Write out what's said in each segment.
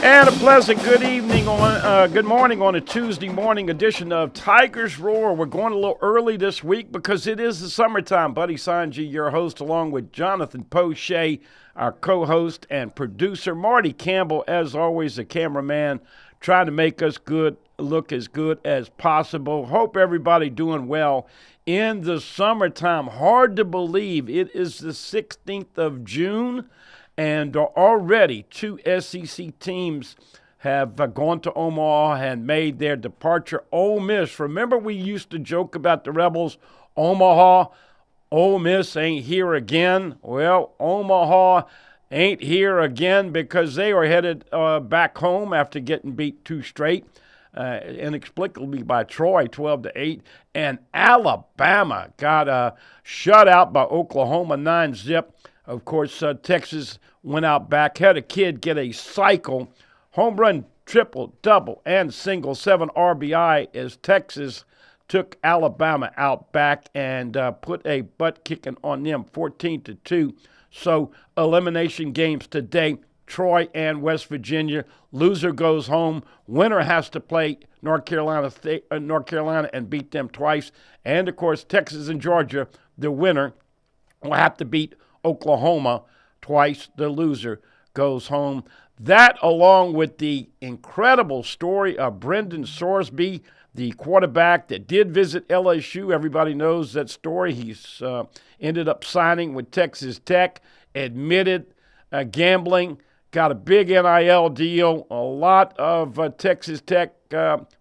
And a pleasant good morning on a Tuesday morning edition of Tigers Roar. We're going a little early this week because it is the summertime. Buddy Sanji, your host, along with Jonathan Poche, our co-host and producer. Marty Campbell, as always, the cameraman, trying to make us look as good as possible. Hope everybody doing well in the summertime. Hard to believe it is the 16th of June. And already two SEC teams have gone to Omaha and made their departure. Ole Miss, remember we used to joke about the Rebels, Omaha, Ole Miss ain't here again. Well, Omaha ain't here again because they are headed back home after getting beat two straight, inexplicably by Troy, 12-8. And Alabama got shut out by Oklahoma 9-0. Of course, Texas went out back, had a kid get a cycle, home run, triple, double, and single, 7 RBI as Texas took Alabama out back and put a butt kicking on them, 14-2. So elimination games today, Troy and West Virginia. Loser goes home. Winner has to play North Carolina and beat them twice. And, of course, Texas and Georgia, the winner will have to beat Oklahoma twice. The loser goes home. That, along with the incredible story of Brendan Sorsby, the quarterback that did visit LSU. Everybody knows that story. He's ended up signing with Texas Tech, admitted gambling, got a big NIL deal. A lot of Texas Tech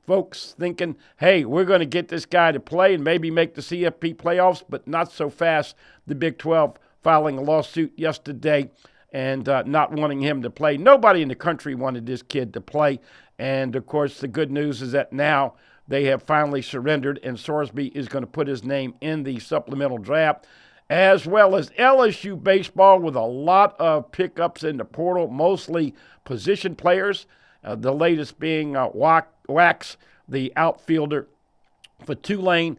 folks thinking, hey, we're going to get this guy to play and maybe make the CFP playoffs, but not so fast. The Big 12 filing a lawsuit yesterday and not wanting him to play. Nobody in the country wanted this kid to play. And, of course, the good news is that now they have finally surrendered, and Sorsby is going to put his name in the supplemental draft, as well as LSU baseball with a lot of pickups in the portal, mostly position players, the latest being Wax, the outfielder for Tulane.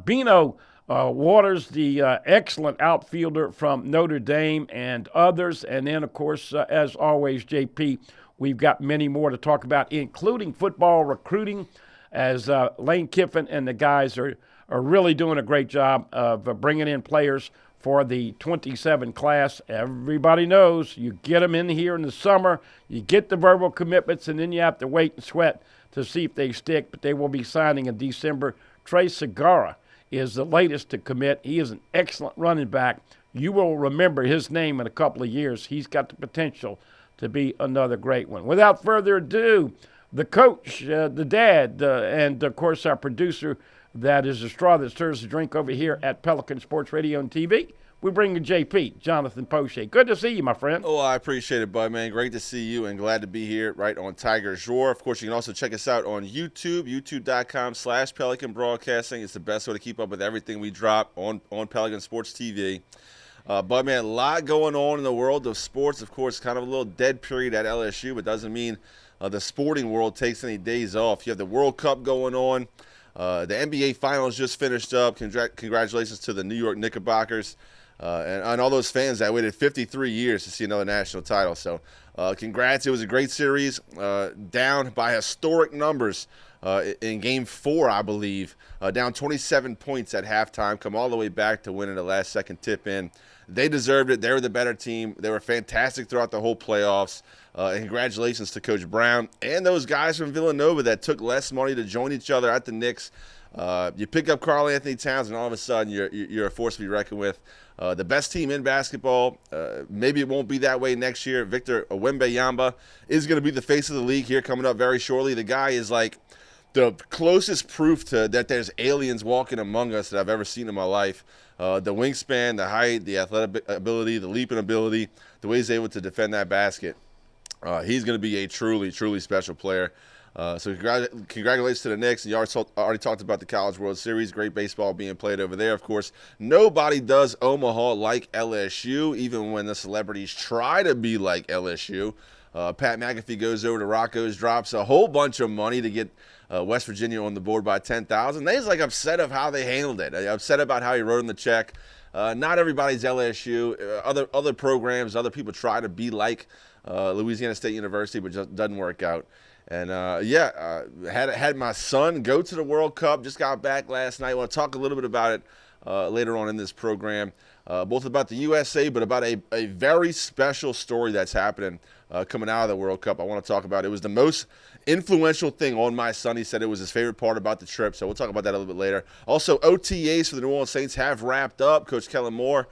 Bino Waters, the excellent outfielder from Notre Dame, and others. And then, of course, as always, JP, we've got many more to talk about, including football recruiting, as Lane Kiffin and the guys are really doing a great job of bringing in players for the 27 class. Everybody knows you get them in here in the summer, you get the verbal commitments, and then you have to wait and sweat to see if they stick, but they will be signing in December. Trey Segura is the latest to commit. He is an excellent running back. You will remember his name in a couple of years. He's got the potential to be another great one. Without further ado, the coach, the dad, and, of course, our producer, that is the straw that stirs the drink over here at Pelican Sports Radio and TV. We bring you JP, Jonathan Poche. Good to see you, my friend. Oh, I appreciate it, bud, man. Great to see you and glad to be here right on Tigers Roar. Of course, you can also check us out on YouTube, youtube.com/Pelican Broadcasting. It's the best way to keep up with everything we drop on Pelican Sports TV. But, man, a lot going on in the world of sports. Of course, kind of a little dead period at LSU, but doesn't mean the sporting world takes any days off. You have the World Cup going on. The NBA Finals just finished up. Congratulations to the New York Knickerbockers and all those fans that waited 53 years to see another national title. So congrats. It was a great series, down by historic numbers in Game 4, I believe, down 27 points at halftime, come all the way back to winning the last-second tip-in. They deserved it. They were the better team. They were fantastic throughout the whole playoffs. And congratulations to Coach Brown and those guys from Villanova that took less money to join each other at the Knicks. You pick up Karl Anthony Towns, and all of a sudden you're a force to be reckoned with. The best team in basketball. Maybe it won't be that way next year. Victor Wembanyama is going to be the face of the league here coming up very shortly. The guy is like the closest proof to that there's aliens walking among us that I've ever seen in my life. The wingspan, the height, the athletic ability, the leaping ability, the way he's able to defend that basket. He's going to be a truly, truly special player. So congratulations to the Knicks. You already talked about the College World Series. Great baseball being played over there, of course. Nobody does Omaha like LSU, even when the celebrities try to be like LSU. Pat McAfee goes over to Rocco's, drops a whole bunch of money to get West Virginia on the board by $10,000. They's like upset of how they handled it. Upset about how he wrote him the check. Not everybody's LSU. Other programs, other people try to be like Louisiana State University, but just doesn't work out. And had my son go to the World Cup. Just got back last night. I want to talk a little bit about it later on in this program, both about the USA, but about a very special story that's happening coming out of the World Cup. I want to talk about it. It was the most influential thing on my son. He said it was his favorite part about the trip, so we'll talk about that a little bit later. Also, OTAs for the New Orleans Saints have wrapped up. Coach Kellen Moore,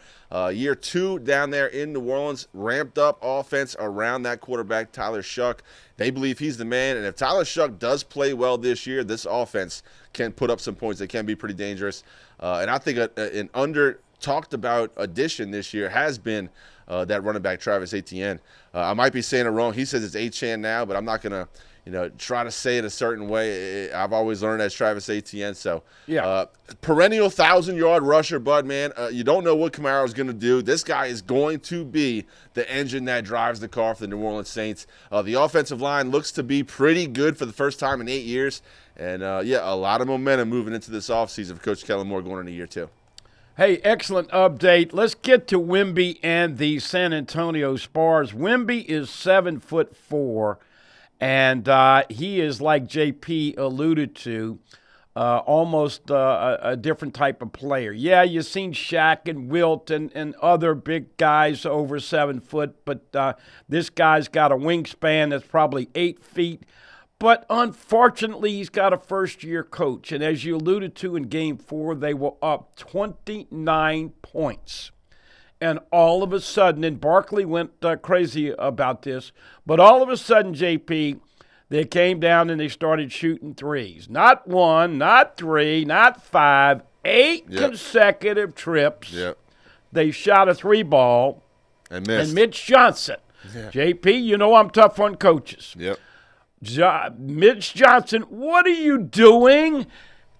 year 2 down there in New Orleans, ramped up offense around that quarterback, Tyler Shough. They believe he's the man, and if Tyler Shough does play well this year, this offense can put up some points. They can be pretty dangerous. And I think an under-talked-about addition this year has been that running back, Travis Etienne. I might be saying it wrong. He says it's Achane now, but I'm not going to try to say it a certain way. I've always learned as Travis Etienne. So, perennial 1,000-yard rusher, Bud, man. You don't know what Camaro's going to do. This guy is going to be the engine that drives the car for the New Orleans Saints. The offensive line looks to be pretty good for the first time in 8 years. And, a lot of momentum moving into this offseason for Coach Kellen Moore going into year 2. Hey, excellent update. Let's get to Wemby and the San Antonio Spurs. Wemby is 7'4", and he is, like JP alluded to, almost a different type of player. Yeah, you've seen Shaq and Wilt and other big guys over 7 foot, but this guy's got a wingspan that's probably 8 feet. But unfortunately, he's got a first-year coach. And as you alluded to in Game 4, they were up 29 points. And all of a sudden, and Barkley went crazy about this, but all of a sudden, JP, they came down and they started shooting threes. Not 1, not 3, not 5, 8 consecutive trips. Yep. They shot a 3-ball. And missed. And Mitch Johnson. Yeah. JP, you know I'm tough on coaches. Yep. Mitch Johnson, what are you doing?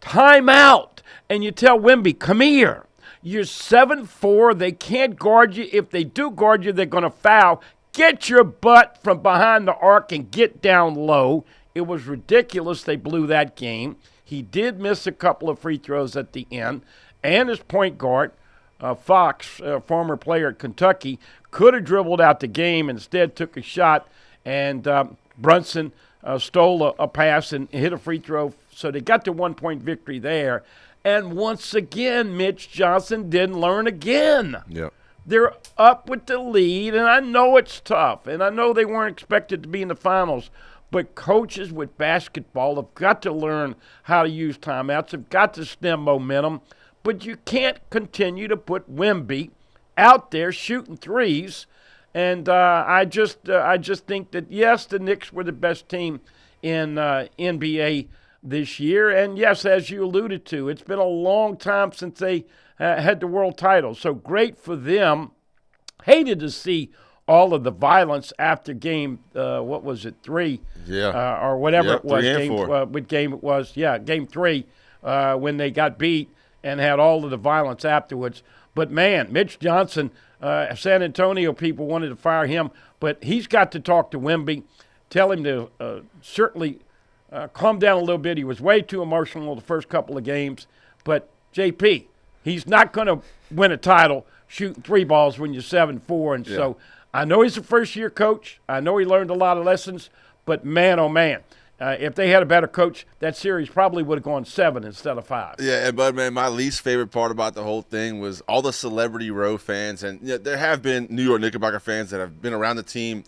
Timeout. And you tell Wemby, come here. You're 7'4". They can't guard you. If they do guard you, they're going to foul. Get your butt from behind the arc and get down low. It was ridiculous. They blew that game. He did miss a couple of free throws at the end. And his point guard, Fox, former player at Kentucky, could have dribbled out the game. Instead took a shot, and Brunson stole a pass and hit a free throw. So they got the 1-point victory there. And once again, Mitch Johnson didn't learn again. Yep. They're up with the lead, and I know it's tough, and I know they weren't expected to be in the finals, but coaches with basketball have got to learn how to use timeouts, have got to stem momentum, but you can't continue to put Wemby out there shooting threes. And I just think that, yes, the Knicks were the best team in NBA this year. And, yes, as you alluded to, it's been a long time since they had the world title. So great for them. Hated to see all of the violence after game, 3? Yeah. Or whatever it was. 3 and 4. What game it was. Yeah, game 3 when they got beat and had all of the violence afterwards. But, man, Mitch Johnson – San Antonio people wanted to fire him, but he's got to talk to Wemby, tell him to certainly calm down a little bit. He was way too emotional the first couple of games. But, JP, he's not going to win a title shooting 3 balls when you're 7'4". And so I know he's a first-year coach. I know he learned a lot of lessons. But, man, oh, man. If they had a better coach, that series probably would have gone 7 instead of 5. Yeah, and Bud, man, my least favorite part about the whole thing was all the Celebrity Row fans, and there have been New York Knickerbocker fans that have been around the team,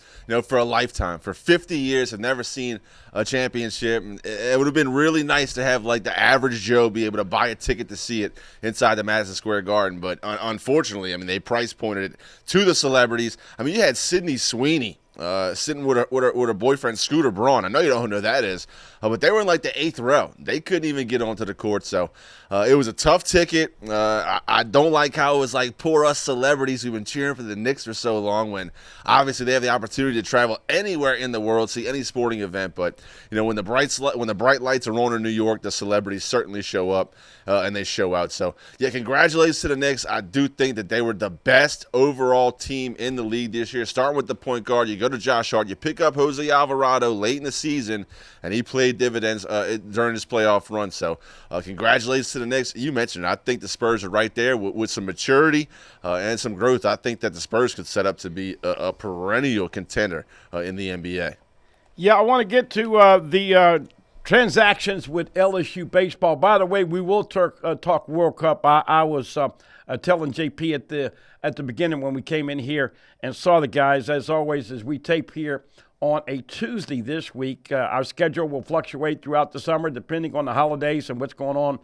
for a lifetime, for 50 years, have never seen a championship. And it would have been really nice to have like the average Joe be able to buy a ticket to see it inside the Madison Square Garden, but unfortunately, they price pointed it to the celebrities. You had Sydney Sweeney sitting with her boyfriend Scooter Braun. I know you don't know who that is, but they were in like the 8th row. They couldn't even get onto the court, so it was a tough ticket. I don't like how it was like poor us celebrities who've been cheering for the Knicks for so long, when obviously they have the opportunity to travel anywhere in the world, see any sporting event. But when the bright lights are on in New York, the celebrities certainly show up and they show out. So yeah, congratulations to the Knicks. I do think that they were the best overall team in the league this year. Starting with the point guard, you go go to Josh Hart. You pick up Jose Alvarado late in the season, and he played dividends during his playoff run. So congratulations to the Knicks. You mentioned it. I think the Spurs are right there with some maturity and some growth. I think that the Spurs could set up to be a perennial contender in the NBA. Yeah, I want to get to the transactions with LSU baseball. By the way, we will talk World Cup. I was telling JP at the beginning when we came in here and saw the guys, as always, as we tape here on a Tuesday this week. Our schedule will fluctuate throughout the summer depending on the holidays and what's going on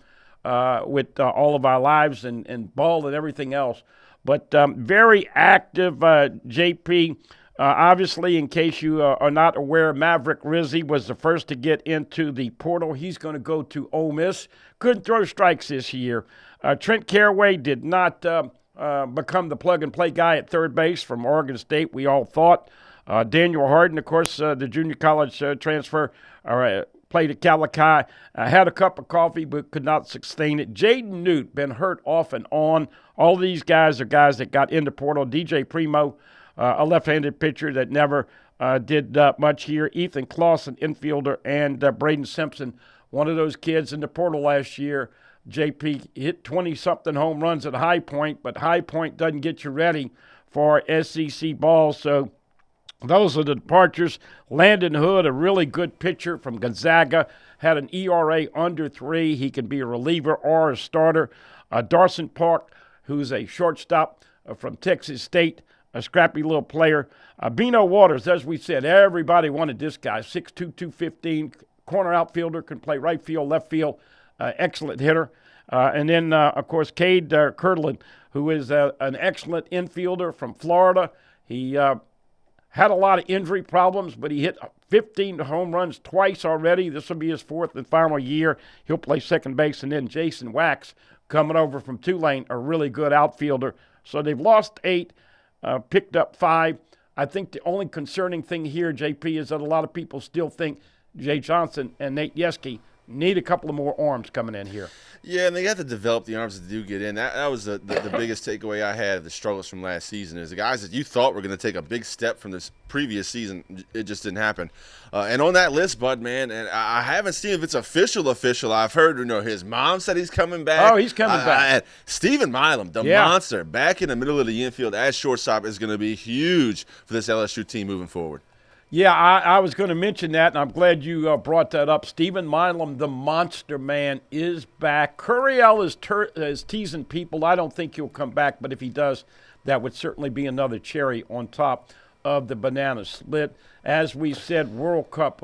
with all of our lives and ball and everything else. But very active, JP. Obviously, in case you are not aware, Maverick Rizzi was the first to get into the portal. He's going to go to Ole Miss. Couldn't throw strikes this year. Trent Caraway did not become the plug-and-play guy at third base from Oregon State, we all thought. Daniel Harden, of course, the junior college transfer, played at Calicut, had a cup of coffee but could not sustain it. Jaden Newt, been hurt off and on. All these guys are guys that got into portal. DJ Primo, a left-handed pitcher that never did much here. Ethan Clausen, infielder, and Braden Simpson, one of those kids in the portal last year. JP hit 20-something home runs at High Point, but High Point doesn't get you ready for SEC ball. So those are the departures. Landon Hood, a really good pitcher from Gonzaga, had an ERA under 3. He can be a reliever or a starter. Darson Park, who's a shortstop from Texas State, a scrappy little player. Bino Waters, as we said, everybody wanted this guy, 6'2", 215, corner outfielder, can play right field, left field, excellent hitter. And then, of course, Cade Kirtland, who is an excellent infielder from Florida. He had a lot of injury problems, but he hit 15 home runs twice already. This will be his 4th and final year. He'll play second base. And then Jason Wax, coming over from Tulane, a really good outfielder. So they've lost 8. Picked up 5. I think the only concerning thing here, JP, is that a lot of people still think Jay Johnson and Nate Yeske need a couple of more arms coming in here. Yeah, and they got to develop the arms that do get in. That was the biggest takeaway I had of the struggles from last season is the guys that you thought were going to take a big step from this previous season, it just didn't happen. And on that list, Bud, man, and I haven't seen if it's official. I've heard, his mom said he's coming back. Oh, he's coming back. Stephen Milam, the monster, back in the middle of the infield as shortstop is going to be huge for this LSU team moving forward. Yeah, I was going to mention that, and I'm glad you brought that up. Stephen Milam, the monster man, is back. Curiel is teasing people. I don't think he'll come back, but if he does, that would certainly be another cherry on top of the banana split. As we said, World Cup,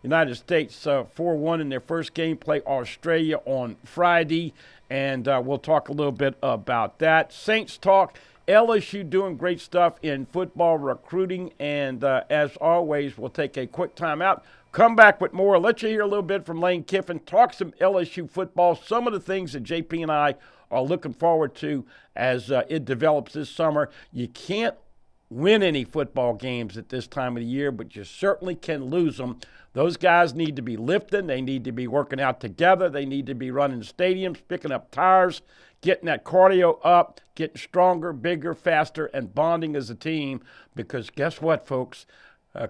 United States 4-1 in their first game, play Australia on Friday, and we'll talk a little bit about that. Saints talk. LSU doing great stuff in football recruiting, and as always, we'll take a quick time out, come back with more, let you hear a little bit from Lane Kiffin, talk some LSU football, some of the things that JP and I are looking forward to as it develops this summer. You can't win any football games at this time of the year, but you certainly can lose them. Those guys need to be lifting. They need to be working out together. They need to be running stadiums, picking up tires, getting that cardio up, getting stronger, bigger, faster, and bonding as a team. Because guess what, folks?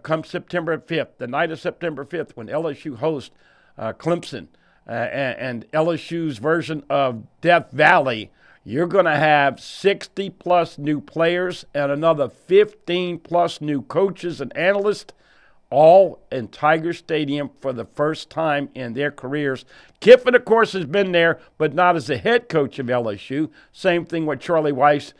Come September 5th, the night of September 5th, when LSU hosts Clemson and LSU's version of Death Valley, you're going to have 60-plus new players and another 15-plus new coaches and analysts, all in Tiger Stadium for the first time in their careers. Kiffin, of course, has been there, but not as the head coach of LSU. Same thing with Charlie Weiss,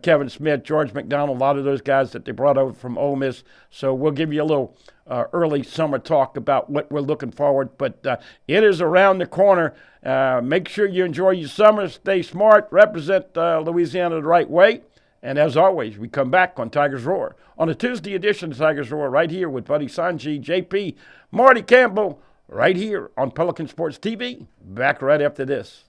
Kevin Smith, George McDonald, a lot of those guys that they brought over from Ole Miss. So we'll give you a little early summer talk about what we're looking forward. But it is around the corner. Make sure you enjoy your summer. Stay smart. Represent Louisiana the right way. And as always, we come back on Tigers Roar on a Tuesday edition of Tigers Roar right here with Buddy Sanji, JP, Marty Campbell, right here on Pelican Sports TV. Back right after this.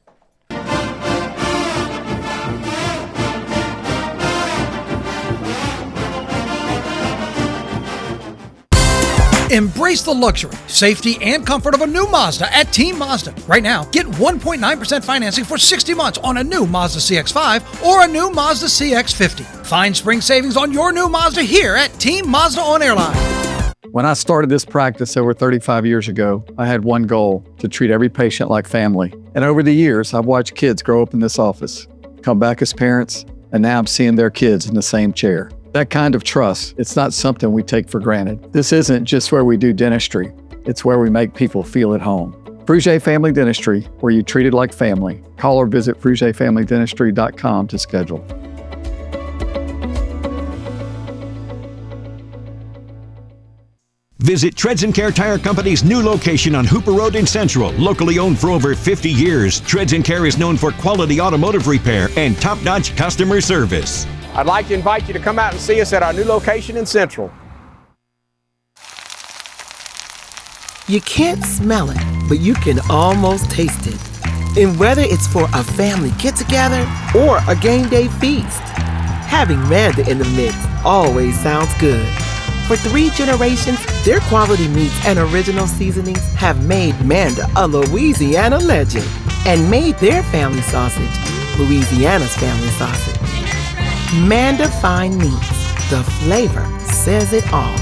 Embrace the luxury, safety, and comfort of a new Mazda at Team Mazda. Right now, get 1.9% financing for 60 months on a new Mazda CX-5 or a new Mazda CX-50. Find spring savings on your new Mazda here at Team Mazda on Airline. When I started this practice over 35 years ago, I had one goal: to treat every patient like family. And over the years, I've watched kids grow up in this office, come back as parents, and now I'm seeing their kids in the same chair. That kind of trust, it's not something we take for granted. This isn't just where we do dentistry. It's where we make people feel at home. Frugier Family Dentistry, where you treat it like family. Call or visit FrugierFamilyDentistry.com to schedule. Visit Treads & Care Tire Company's new location on Hooper Road in Central. Locally owned for over 50 years, Treads & Care is known for quality automotive repair and top-notch customer service. I'd like to invite you to come out and see us at our new location in Central. You can't smell it, but you can almost taste it. And whether it's for a family get-together or a game day feast, having Manda in the mix always sounds good. For 3 generations, their quality meats and original seasonings have made Manda a Louisiana legend and made their family sausage Louisiana's family sausage. Manda Fine Meats, the flavor says it all.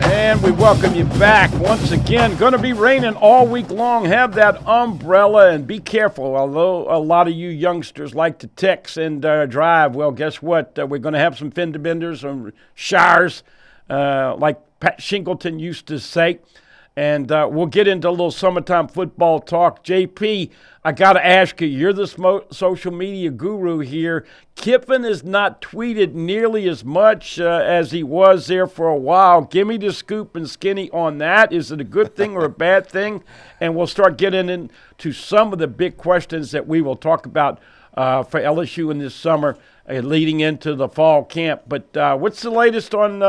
And we welcome you back once again. Going to be raining all week long. Have that umbrella and be careful. Although a lot of you youngsters like to text and drive, well, guess what? We're going to have some fender benders, some showers, like Pat Shingleton used to say. And we'll get into a little summertime football talk. JP, I got to ask you, you're the social media guru here. Kiffin has not tweeted nearly as much as he was there for a while. Give me the scoop and skinny on that. Is it a good thing or a bad thing? And we'll start getting into some of the big questions that we will talk about for LSU in this summer leading into the fall camp. But what's the latest on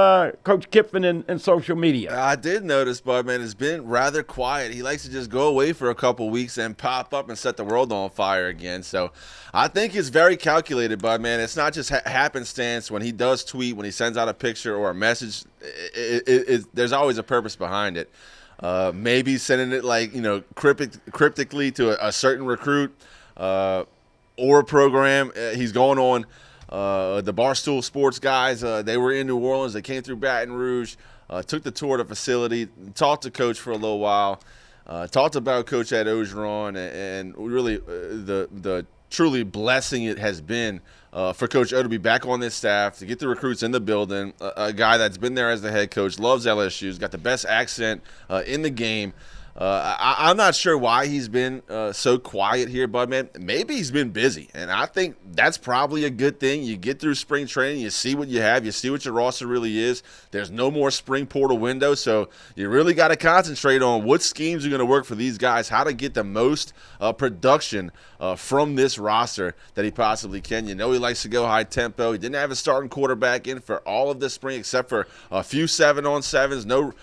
Coach Kiffin and social media? I did notice, Bud, man, it's been rather quiet. He likes to just go away for a couple weeks and pop up and set the world on fire again. So I think it's very calculated, Bud, man. It's not just happenstance when he does tweet, when he sends out a picture or a message. There's always a purpose behind it. Maybe sending it like, cryptically to a certain recruit or a program. He's going on the Barstool Sports guys. They were in New Orleans. They came through Baton Rouge, took the tour of the facility, talked to Coach for a little while, talked about Coach Ed Orgeron, and really the truly blessing it has been for Coach O to be back on this staff, to get the recruits in the building, a guy that's been there as the head coach, loves LSU, has got the best accent in the game. I'm not sure why he's been so quiet here, Bud, man. Maybe he's been busy, and I think that's probably a good thing. You get through spring training, you see what you have, you see what your roster really is. There's no more spring portal window, so you really got to concentrate on what schemes are going to work for these guys, how to get the most production from this roster that he possibly can. You know he likes to go high tempo. He didn't have a starting quarterback in for all of this spring except for a few 7-on-7s,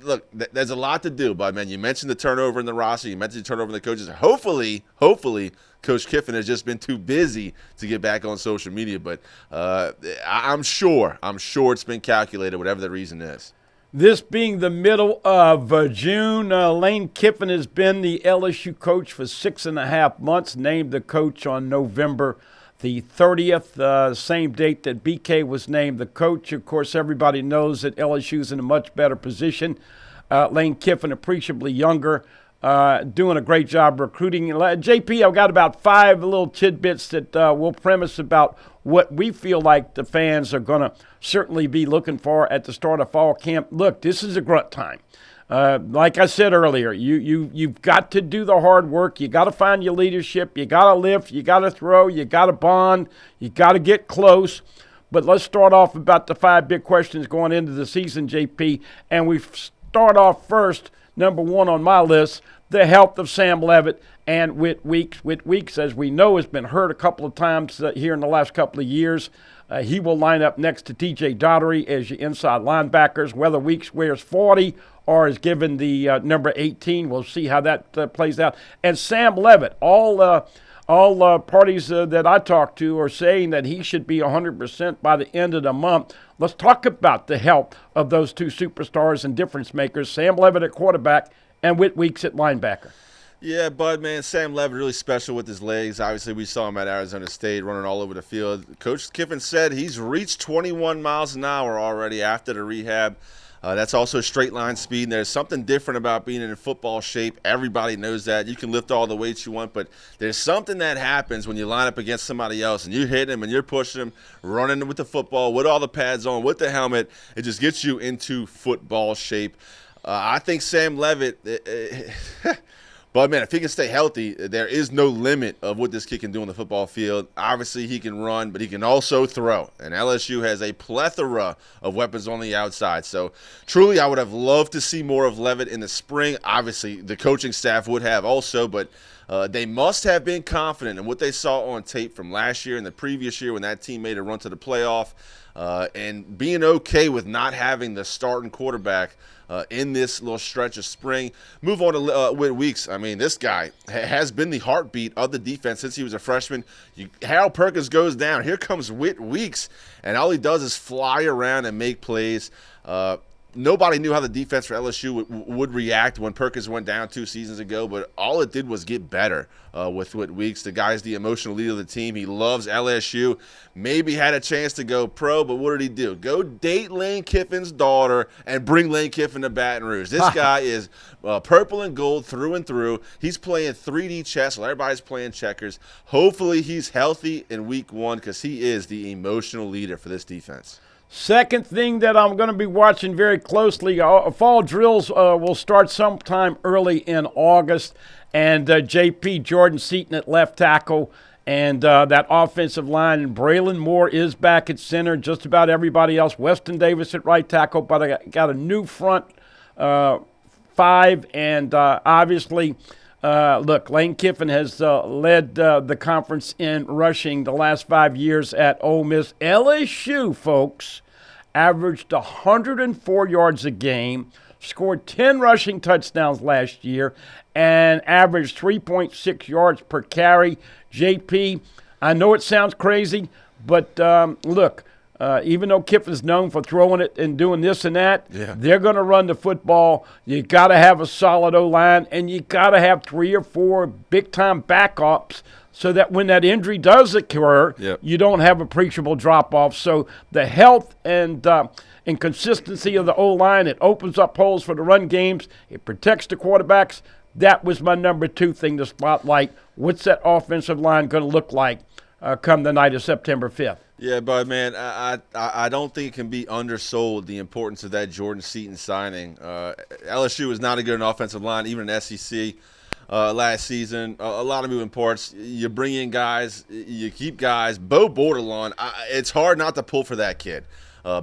Look, there's a lot to do, but, man, you mentioned the turnover in the roster. You mentioned the turnover in the coaches. Hopefully, Coach Kiffin has just been too busy to get back on social media. But I'm sure it's been calculated, whatever the reason is. This being the middle of June, Lane Kiffin has been the LSU coach for 6.5 months, named the coach on November the 30th, same date that BK was named the coach. Of course, everybody knows that LSU's in a much better position. Lane Kiffin, appreciably younger, doing a great job recruiting. JP, I've got about 5 little tidbits that we'll premise about what we feel like the fans are going to certainly be looking for at the start of fall camp. Look, this is a grunt time. Like I said earlier, you've got to do the hard work. You got to find your leadership. You got to lift. You got to throw. You got to bond. You got to get close. But let's start off about the 5 big questions going into the season, JP. And we start off first, number 1 on my list, the health of Sam Leavitt and Whit Weeks. Whit Weeks, as we know, has been hurt a couple of times here in the last couple of years. He will line up next to T.J. Daugherty as your inside linebackers. Whether Weeks wears 40 or is given the number 18, we'll see how that plays out. And Sam Leavitt, all parties that I talk to are saying that he should be 100% by the end of the month. Let's talk about the health of those 2 superstars and difference makers, Sam Leavitt at quarterback and Whit Weeks at linebacker. Yeah, Bud, man, Sam Leavitt really special with his legs. Obviously, we saw him at Arizona State running all over the field. Coach Kiffin said he's reached 21 miles an hour already after the rehab. That's also straight line speed. And there's something different about being in football shape. Everybody knows that. You can lift all the weights you want, but there's something that happens when you line up against somebody else and you hit him and you're pushing him, running with the football, with all the pads on, with the helmet. It just gets you into football shape. I think Sam Leavitt, but, man, if he can stay healthy, there is no limit of what this kid can do on the football field. Obviously, he can run, but he can also throw. And LSU has a plethora of weapons on the outside. So, truly, I would have loved to see more of Leavitt in the spring. Obviously, the coaching staff would have also, but they must have been confident in what they saw on tape from last year and the previous year when that team made a run to the playoff, and being okay with not having the starting quarterback in this little stretch of spring. Move on to Whit Weeks. I mean, this guy has been the heartbeat of the defense since he was a freshman. Harold Perkins goes down. Here comes Whit Weeks, and all he does is fly around and make plays. Nobody knew how the defense for LSU would react when Perkins went down 2 seasons ago, but all it did was get better with Whit Weeks. The guy's the emotional leader of the team. He loves LSU. Maybe had a chance to go pro, but what did he do? Go date Lane Kiffin's daughter and bring Lane Kiffin to Baton Rouge. This guy is purple and gold through and through. He's playing 3D chess while everybody's playing checkers. Hopefully he's healthy in week 1 because he is the emotional leader for this defense. Second thing that I'm going to be watching very closely, fall drills will start sometime early in August, and JP Jordan Seaton at left tackle, and that offensive line, and Braylon Moore is back at center, just about everybody else. Weston Davis at right tackle, but I got a new front 5, and obviously look, Lane Kiffin has led the conference in rushing the last 5 years at Ole Miss. LSU, folks, averaged 104 yards a game, scored 10 rushing touchdowns last year, and averaged 3.6 yards per carry. JP, I know it sounds crazy, but look, even though Kiffin's known for throwing it and doing this and that, they're going to run the football. You got to have a solid O-line, and you got to have 3 or 4 big-time backups so that when that injury does occur, you don't have appreciable drop-off. So the health and consistency of the O-line, it opens up holes for the run games. It protects the quarterbacks. That was my number 2 thing to spotlight. What's that offensive line going to look like come the night of September 5th? Yeah, but, man, I don't think it can be undersold, the importance of that Jordan Seaton signing. LSU is not a good offensive line, even in SEC. Last season, a lot of moving parts. You bring in guys, you keep guys. Bo Bordelon, it's hard not to pull for that kid.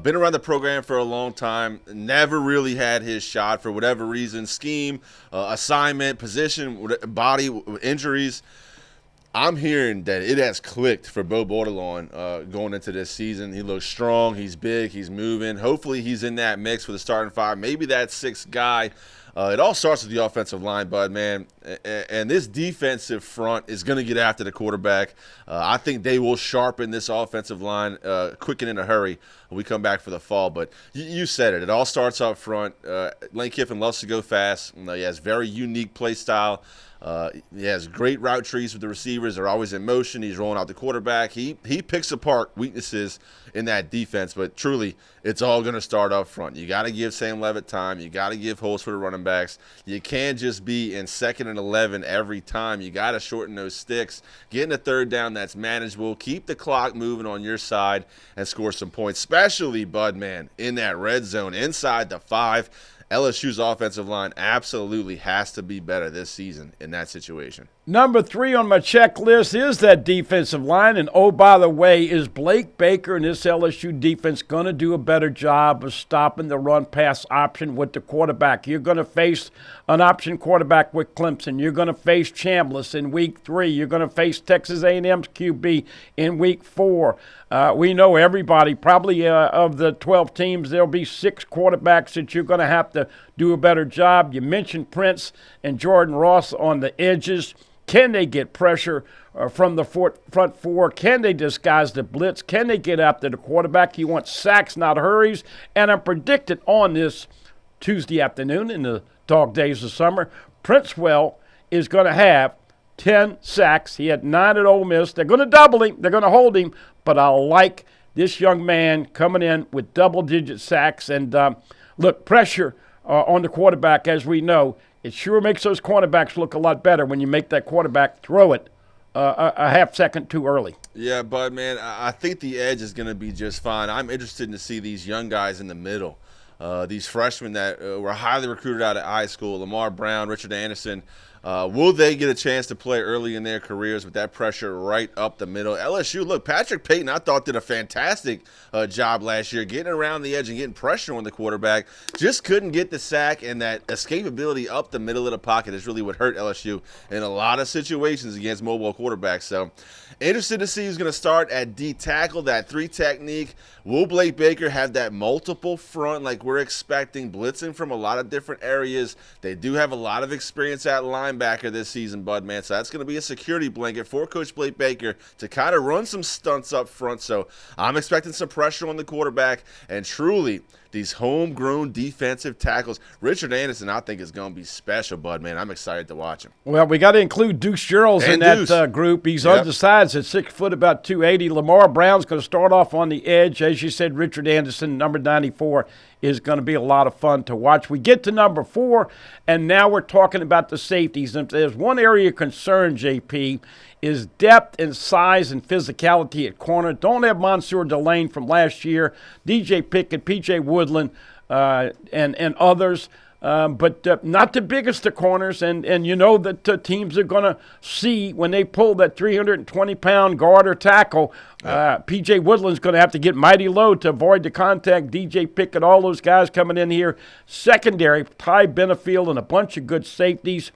Been around the program for a long time, never really had his shot for whatever reason, scheme, assignment, position, body, injuries. I'm hearing that it has clicked for Bo Bordelon going into this season. He looks strong. He's big. He's moving. Hopefully he's in that mix for the starting 5. Maybe that 6th guy. It all starts with the offensive line, Bud, man. And this defensive front is going to get after the quarterback. I think they will sharpen this offensive line quick and in a hurry when we come back for the fall. But you said it. It all starts up front. Lane Kiffin loves to go fast. He has very unique play style. He has great route trees with the receivers. They're always in motion. He's rolling out the quarterback. He picks apart weaknesses in that defense, but truly, it's all going to start up front. You got to give Sam Levitt time. You got to give holes for the running backs. You can't just be in 2nd and 11 every time. You got to shorten those sticks. Get in a third down that's manageable. Keep the clock moving on your side and score some points, especially, Bud, man, in that red zone inside the 5. LSU's offensive line absolutely has to be better this season in that situation. Number 3 on my checklist is that defensive line. And, oh, by the way, is Blake Baker and this LSU defense going to do a better job of stopping the run-pass option with the quarterback? You're going to face an option quarterback with Clemson. You're going to face Chambliss in week 3. You're going to face Texas A&M's QB in week 4. We know everybody, probably of the 12 teams, there'll be 6 quarterbacks that you're going to have to do a better job. You mentioned Prince and Jordan Ross on the edges. Can they get pressure from the front 4? Can they disguise the blitz? Can they get after the quarterback? He wants sacks, not hurries. And I'm predicted on this Tuesday afternoon in the dog days of summer, Princewell is going to have 10 sacks. He had 9 at Ole Miss. They're going to double him. They're going to hold him. But I like this young man coming in with double-digit sacks. And, look, pressure on the quarterback, as we know, it sure makes those cornerbacks look a lot better when you make that quarterback throw it a half second too early. Yeah, Bud, man, I think the edge is going to be just fine. I'm interested to see these young guys in the middle, these freshmen that were highly recruited out of high school, Lamar Brown, Richard Anderson. Will they get a chance to play early in their careers with that pressure right up the middle? LSU, look, Patrick Payton, I thought, did a fantastic job last year getting around the edge and getting pressure on the quarterback. Just couldn't get the sack, and that escapability up the middle of the pocket is really what hurt LSU in a lot of situations against mobile quarterbacks. So interested to see who's going to start at D tackle, that 3 technique. Will Blake Baker have that multiple front like we're expecting, blitzing from a lot of different areas? They do have a lot of experience at linebacker this season, Bud, man. So that's going to be a security blanket for Coach Blake Baker to kind of run some stunts up front. So I'm expecting some pressure on the quarterback, and truly, these homegrown defensive tackles. Richard Anderson, I think, is going to be special, Bud, man. I'm excited to watch him. Well, we got to include Deuce Gerald in that group. He's undersized at 6 foot, about 280. Lamar Brown's going to start off on the edge. As you said, Richard Anderson, number 94, is going to be a lot of fun to watch. We get to number 4, and now we're talking about the safeties. And if there's one area of concern, JP, is depth and size and physicality at corner. Don't have Monsieur Delane from last year, DJ Pickett, P.J. Woodland, and others. But not the biggest of corners, and you know that teams are going to see when they pull that 320-pound guard or tackle, P.J. Woodland's going to have to get mighty low to avoid the contact. DJ Pickett, all those guys coming in here. Secondary, Ty Benefield and a bunch of good safeties.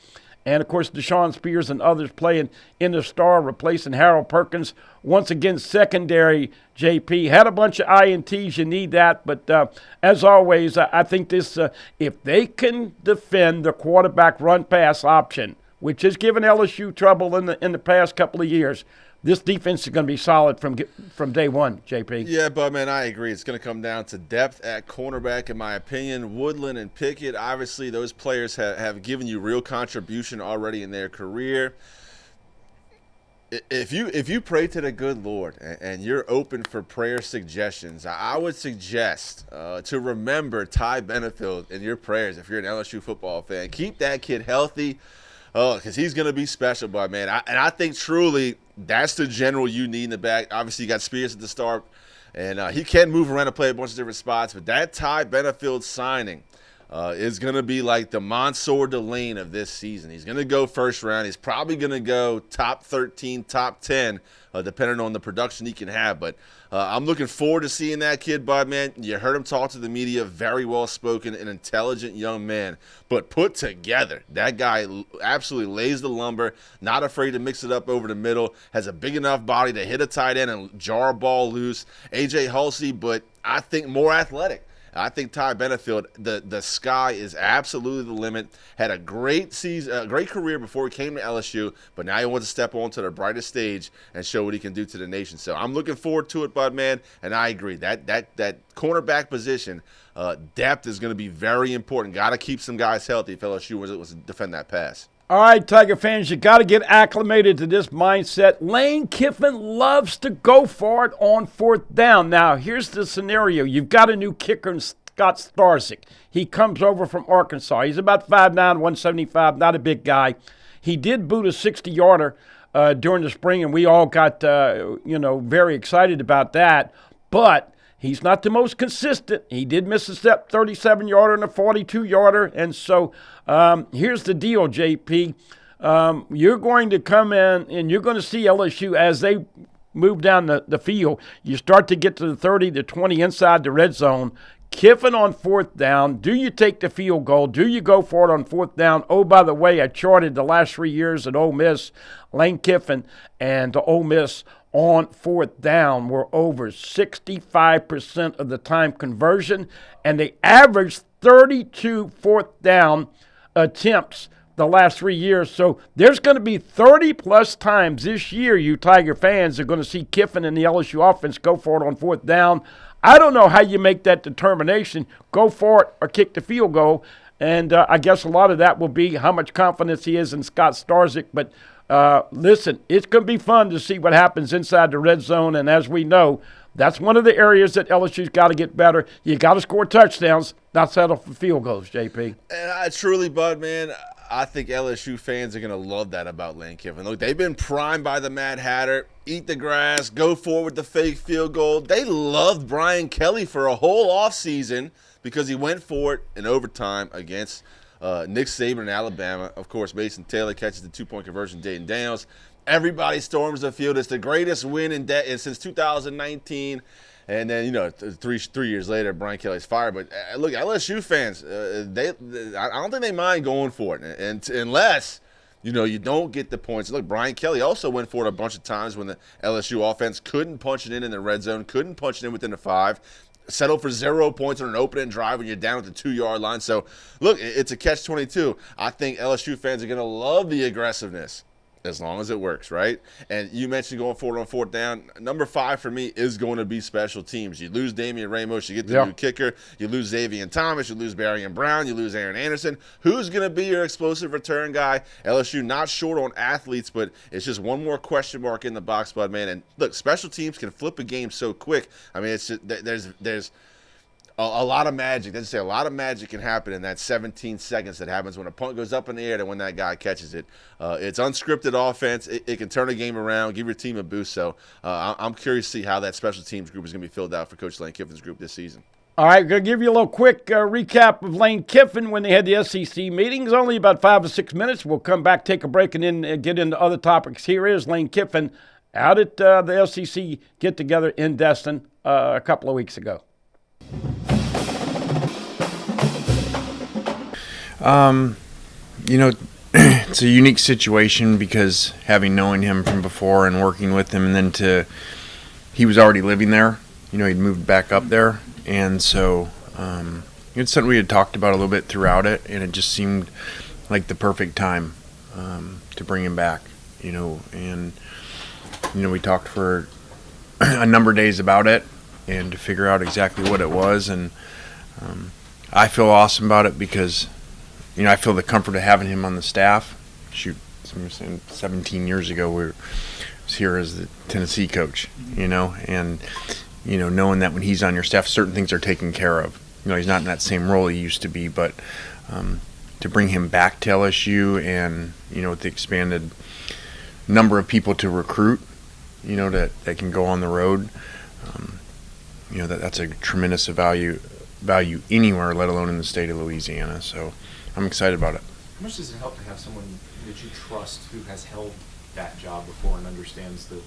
And, of course, Deshaun Spears and others playing in the star, replacing Harold Perkins. Once again, secondary, JP. Had a bunch of INTs. You need that. But, as always, I think this, if they can defend the quarterback run-pass option, which has given LSU trouble in the past couple of years, this defense is going to be solid from day one, JP. Yeah, but, man, I agree. It's going to come down to depth at cornerback, in my opinion. Woodland and Pickett, obviously, those players have given you real contribution already in their career. If you pray to the good Lord and you're open for prayer suggestions, I would suggest to remember Ty Benefield in your prayers if you're an LSU football fan. Keep that kid healthy. Oh, because he's going to be special, but, man. I think truly that's the general you need in the back. Obviously, you got Spears at the start, and he can move around and play a bunch of different spots. But that Ty Benefield signing is going to be like the Monsieur Delane of this season. He's going to go first round. He's probably going to go top 13, top 10, depending on the production he can have. But I'm looking forward to seeing that kid, Bud, man. You heard him talk to the media, very well-spoken, an intelligent young man, but put together. That guy absolutely lays the lumber, not afraid to mix it up over the middle, has a big enough body to hit a tight end and jar a ball loose. A.J. Hulsey, but I think more athletic. I think Ty Benefield, the sky is absolutely the limit. Had a great season, a great career before he came to LSU, but now he wants to step onto the brightest stage and show what he can do to the nation. So I'm looking forward to it, Bud, man, and I agree. That cornerback position, depth is going to be very important. Got to keep some guys healthy if LSU was to defend that pass. All right, Tiger fans, you got to get acclimated to this mindset. Lane Kiffin loves to go for it on fourth down. Now, here's the scenario. You've got a new kicker in Scott Starzik. He comes over from Arkansas. He's about 5'9", 175, not a big guy. He did boot a 60-yarder during the spring, and we all got, very excited about that. But he's not the most consistent. He did miss a step 37-yarder and a 42-yarder. And so here's the deal, JP. You're going to come in and you're going to see LSU as they move down the field. You start to get to the 30, the 20 inside the red zone. Kiffin on fourth down. Do you take the field goal? Do you go for it on fourth down? Oh, by the way, I charted the last 3 years at Ole Miss. Lane Kiffin and the Ole Miss on fourth down were over 65% of the time conversion, and they averaged 32 fourth down attempts the last 3 years. So there's going to be 30-plus times this year you Tiger fans are going to see Kiffin and the LSU offense go for it on fourth down. I don't know how you make that determination, go for it or kick the field goal, and I guess a lot of that will be how much confidence he is in Scott Starzik. But listen, it's going to be fun to see what happens inside the red zone, and as we know, that's one of the areas that LSU's got to get better. You got to score touchdowns, not settle for field goals, JP. And truly, Bud, man, I think LSU fans are going to love that about Lane Kiffin. Look, they've been primed by the Mad Hatter. Eat the grass, go forward with the fake field goal. They loved Brian Kelly for a whole offseason because he went for it in overtime against Nick Saban in Alabama. Of course, Mason Taylor catches the two-point conversion, Dayton Daniels. Everybody storms the field. It's the greatest win since 2019. And then, 3 years later, Brian Kelly's fired. But look, LSU fans, I don't think they mind going for it, and unless you don't get the points. Look, Brian Kelly also went for it a bunch of times when the LSU offense couldn't punch it in the red zone, couldn't punch it in within the 5. Settle for 0 points on an opening drive when you're down at the 2-yard line. So, look, it's a catch-22. I think LSU fans are going to love the aggressiveness as long as it works, right? And you mentioned going forward on fourth down. Number 5 for me is going to be special teams. You lose Damian Ramos, you get the new kicker. You lose Xavier Thomas, you lose Barry Brown, you lose Aaron Anderson. Who's going to be your explosive return guy? LSU not short on athletes, but it's just one more question mark in the box, Bud, man. And look, special teams can flip a game so quick. I mean, it's just, there's a lot of magic. They say a lot of magic can happen in that 17 seconds that happens when a punt goes up in the air to when that guy catches it. It's unscripted offense. It can turn a game around, give your team a boost. So I'm curious to see how that special teams group is going to be filled out for Coach Lane Kiffin's group this season. All right, going to give you a little quick recap of Lane Kiffin when they had the SEC meetings. Only about 5 or 6 minutes. We'll come back, take a break, and then get into other topics. Here is Lane Kiffin out at the SEC get-together in Destin a couple of weeks ago. It's a unique situation because having known him from before and working with him, and then he was already living there. He'd moved back up there, and so it's something we had talked about a little bit throughout it, and it just seemed like the perfect time to bring him back. And we talked for a number of days about it and to figure out exactly what it was, and I feel awesome about it because I feel the comfort of having him on the staff. Shoot, 17 years ago, we was here as the Tennessee coach, and, knowing that when he's on your staff, certain things are taken care of. He's not in that same role he used to be, but to bring him back to LSU and, with the expanded number of people to recruit, that can go on the road, that's a tremendous value anywhere, let alone in the state of Louisiana. So I'm excited about it. How much does it help to have someone that you trust who has held that job before and understands the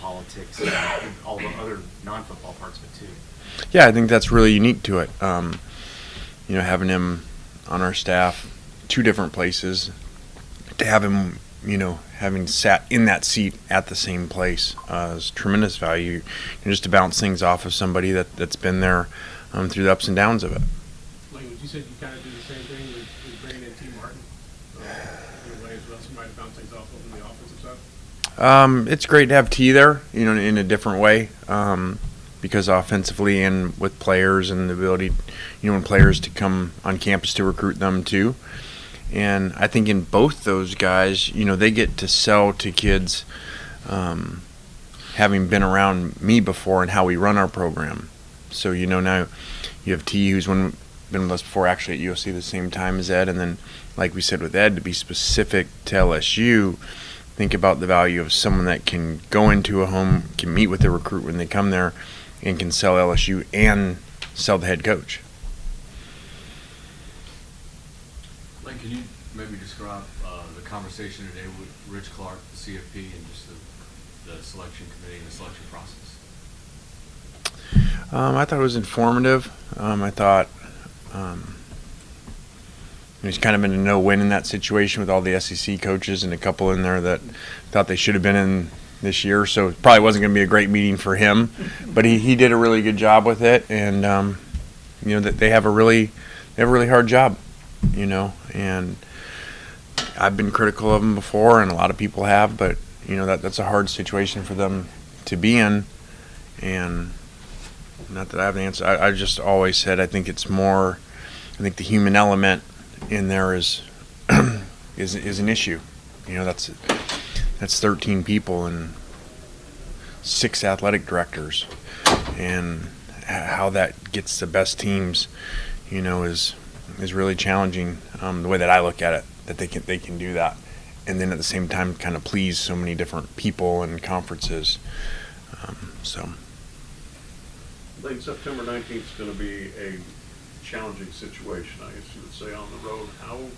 politics and all the other non-football parts of it too? Yeah, I think that's really unique to it. Having him on our staff, 2 different places, to have him, having sat in that seat at the same place is tremendous value. Just to bounce things off of somebody that's been there through the ups and downs of it. Like you said, you kind of do the same thing with bringing in T. Martin in a way as well, somebody to bounce things off of on the offensive side? It's great to have T there, in a different way, because offensively and with players and the ability, when players to come on campus to recruit them too. And I think in both those guys, they get to sell to kids, having been around me before and how we run our program. So, now you have T, who's been with us before, actually at USC the same time as Ed. And then, like we said with Ed, to be specific to LSU, think about the value of someone that can go into a home, can meet with the recruit when they come there, and can sell LSU and sell the head coach. Lane, can you maybe describe the conversation today with Rich Clark, the CFP, and just the selection committee and the selection process? I thought it was informative. I thought he's kind of been a no-win in that situation with all the SEC coaches and a couple in there that thought they should have been in this year. So it probably wasn't going to be a great meeting for him, but he did a really good job with it. And that they have a really hard job, and I've been critical of them before, and a lot of people have, but that's a hard situation for them to be in. And not that I have an answer. I just always said I think it's more. I think the human element in there is an issue. That's 13 people and 6 athletic directors, and how that gets the best teams, is really challenging. The way that I look at it, that they can do that, and then at the same time kind of please so many different people and conferences. So. I think September 19th is going to be a challenging situation, I guess you would say, on the road. How do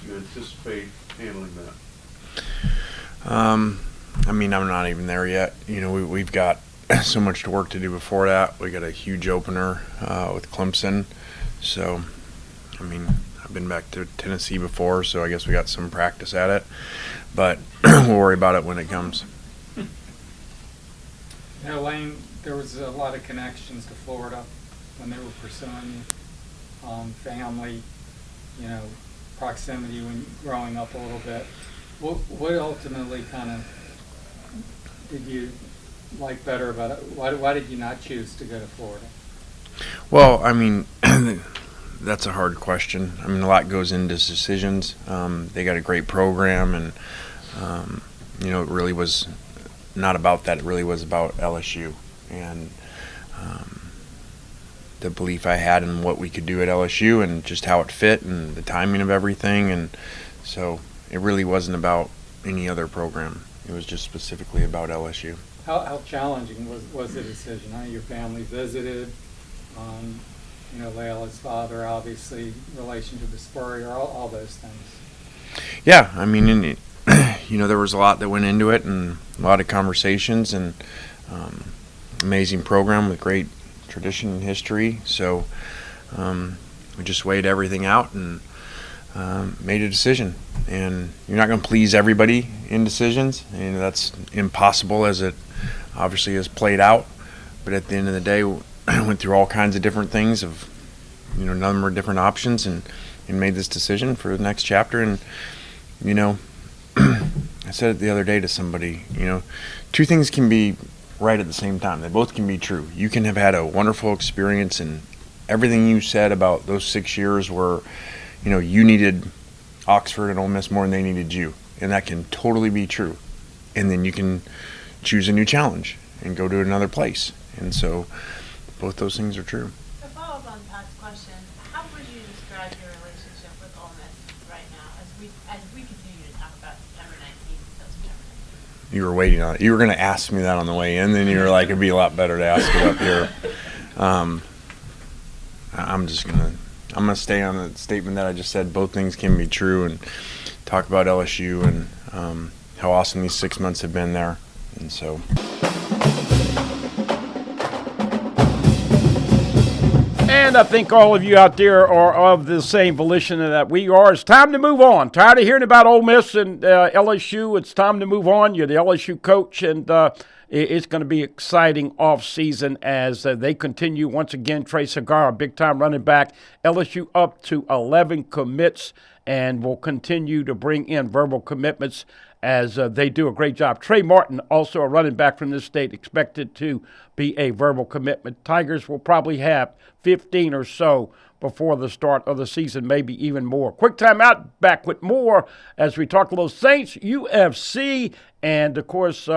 you anticipate handling that? I'm not even there yet. We've got so much work to do before that. We got a huge opener with Clemson. So, I've been back to Tennessee before, so I guess we got some practice at it. But we'll worry about it when it comes. Lane, there was a lot of connections to Florida when they were pursuing you. Family, proximity when growing up a little bit. What ultimately kind of did you like better about it? Why did you not choose to go to Florida? Well, that's a hard question. A lot goes into decisions. They got a great program, and it really was not about that. It really was about LSU and the belief I had in what we could do at LSU and just how it fit and the timing of everything. And so it really wasn't about any other program. It was just specifically about LSU. How challenging was the decision? Your family visited, Layla's father, obviously, relation to the Spurrier, all those things. Yeah, there was a lot that went into it and a lot of conversations and amazing program with great tradition and history. So we just weighed everything out and made a decision. And you're not going to please everybody in decisions. That's impossible as it obviously has played out. But at the end of the day, I went through all kinds of different things of, a number of different options and made this decision for the next chapter. And, I said it the other day to somebody, two things can be right at the same time. They both can be true. You can have had a wonderful experience, and everything you said about those 6 years were, you needed Oxford and Ole Miss more than they needed you. And that can totally be true. And then you can choose a new challenge and go to another place. And so both those things are true. To follow up on Pat's question, how would you describe your relationship with Ole Miss right now as we continue to talk about September 19th until September 19th? You were waiting on it. You were going to ask me that on the way in, then you were like, it'd be a lot better to ask it up here. I'm going to stay on the statement that I just said. Both things can be true, and talk about LSU and how awesome these 6 months have been there. And so. And I think all of you out there are of the same volition that we are. It's time to move on. Tired of hearing about Ole Miss and LSU. It's time to move on. You're the LSU coach, and it's going to be exciting offseason as they continue once again. Trey Segarra, big-time running back. LSU up to 11 commits and will continue to bring in verbal commitments as they do a great job. Trey Martin, also a running back from this state, expected to be a verbal commitment. Tigers will probably have 15 or so before the start of the season, maybe even more. Quick time out, back with more as we talk a little Saints, UFC, and, of course,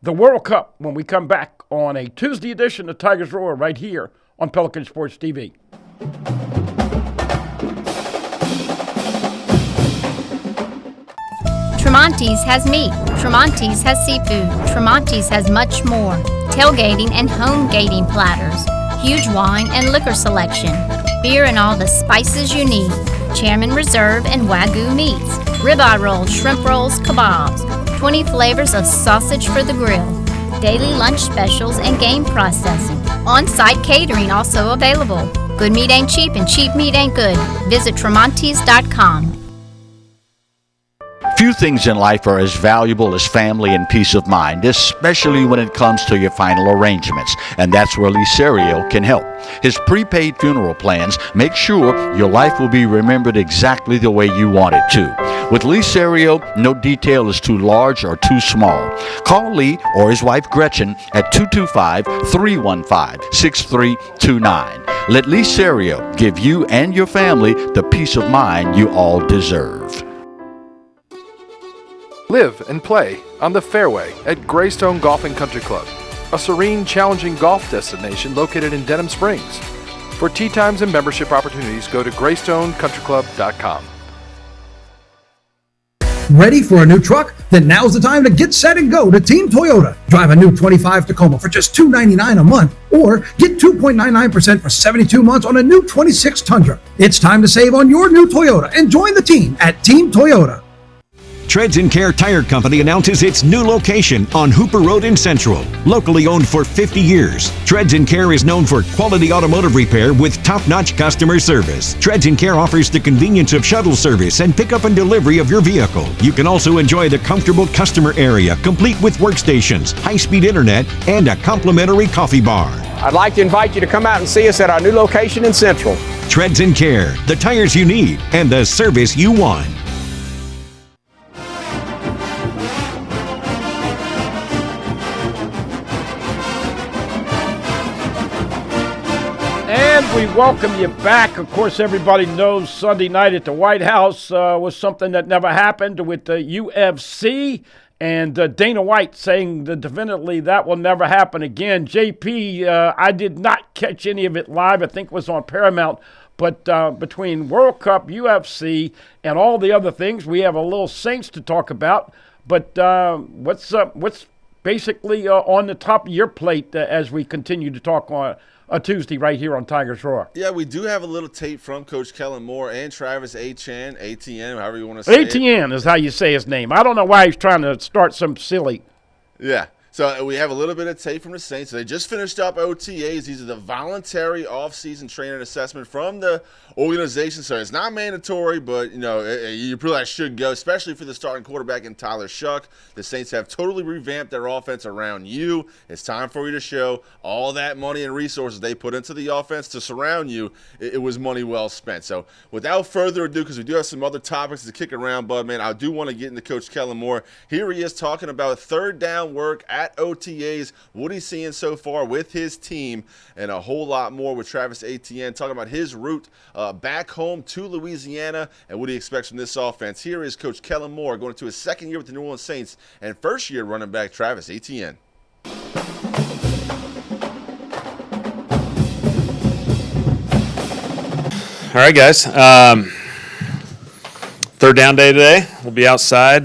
the World Cup when we come back on a Tuesday edition of Tigers Roar right here on Pelican Sports TV. Tremonti's has meat. Tremonti's has seafood. Tremonti's has much more. Tailgating and home gating platters. Huge wine and liquor selection. Beer and all the spices you need. Chairman Reserve and Wagyu meats. Ribeye rolls, shrimp rolls, kebabs. 20 flavors of sausage for the grill. Daily lunch specials and game processing. On-site catering also available. Good meat ain't cheap and cheap meat ain't good. Visit Tremonti's.com. Few things in life are as valuable as family and peace of mind, especially when it comes to your final arrangements, and that's where Lee Serio can help. His prepaid funeral plans make sure your life will be remembered exactly the way you want it to. With Lee Serio, no detail is too large or too small. Call Lee or his wife Gretchen at 225-315-6329. Let Lee Serio give you and your family the peace of mind you all deserve. Live and play on the fairway at Greystone Golf and Country Club, a serene, challenging golf destination located in Denham Springs. For tee times and membership opportunities, go to GreystoneCountryClub.com. Ready for a new truck? Then now's the time to get set and go to Team Toyota. Drive a new 25 Tacoma for just $299 a month, or get 2.99% for 72 months on a new 26 Tundra. It's time to save on your new Toyota and join the team at Team Toyota. Treads & Care Tire Company announces its new location on Hooper Road in Central. Locally owned for 50 years, Treads & Care is known for quality automotive repair with top-notch customer service. Treads & Care offers the convenience of shuttle service and pickup and delivery of your vehicle. You can also enjoy the comfortable customer area, complete with workstations, high-speed internet, and a complimentary coffee bar. I'd like to invite you to come out and see us at our new location in Central. Treads & Care, the tires you need and the service you want. We welcome you back. Of course, everybody knows Sunday night at the White House was something that never happened with the UFC, and Dana White saying that definitely that will never happen again. JP, I did not catch any of it live. I think it was on Paramount. But between World Cup, UFC, and all the other things, we have a little Saints to talk about. But what's basically on the top of your plate as we continue to talk on a Tuesday right here on Tigers Roar? Yeah, we do have a little tape from Coach Kellen Moore and Travis Etienne, however you want to say it. Etienne is how you say his name. I don't know why he's trying to start some silly. Yeah. So we have a little bit of tape from the Saints. They just finished up OTAs. These are the voluntary off-season training assessment from the organization. So it's not mandatory, but you probably should go, especially for the starting quarterback in Tyler Shuck. The Saints have totally revamped their offense around you. It's time for you to show all that money and resources they put into the offense to surround you. It was money well spent. So without further ado, because we do have some other topics to kick around, Bud, man, I do want to get into Coach Kellen Moore. Here he is talking about third down work at OTAs, what he's seeing so far with his team, and a whole lot more with Travis Etienne, talking about his route back home to Louisiana and what he expects from this offense. Here is Coach Kellen Moore going into his second year with the New Orleans Saints and first year running back Travis Etienne. All right, guys. Third down day today. We'll be outside,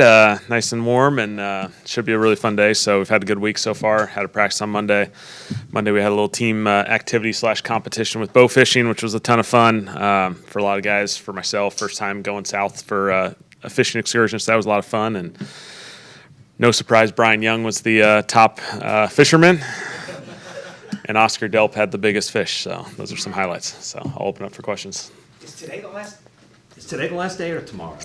nice and warm, and should be a really fun day. So we've had a good week so far. Had a practice on Monday. Monday we had a little team activity / competition with bow fishing, which was a ton of fun for a lot of guys. For myself, first time going south for a fishing excursion, so that was a lot of fun. And no surprise, Brian Young was the top fisherman, and Oscar Delp had the biggest fish. So those are some highlights. So I'll open up for questions. Is today the last day or tomorrow?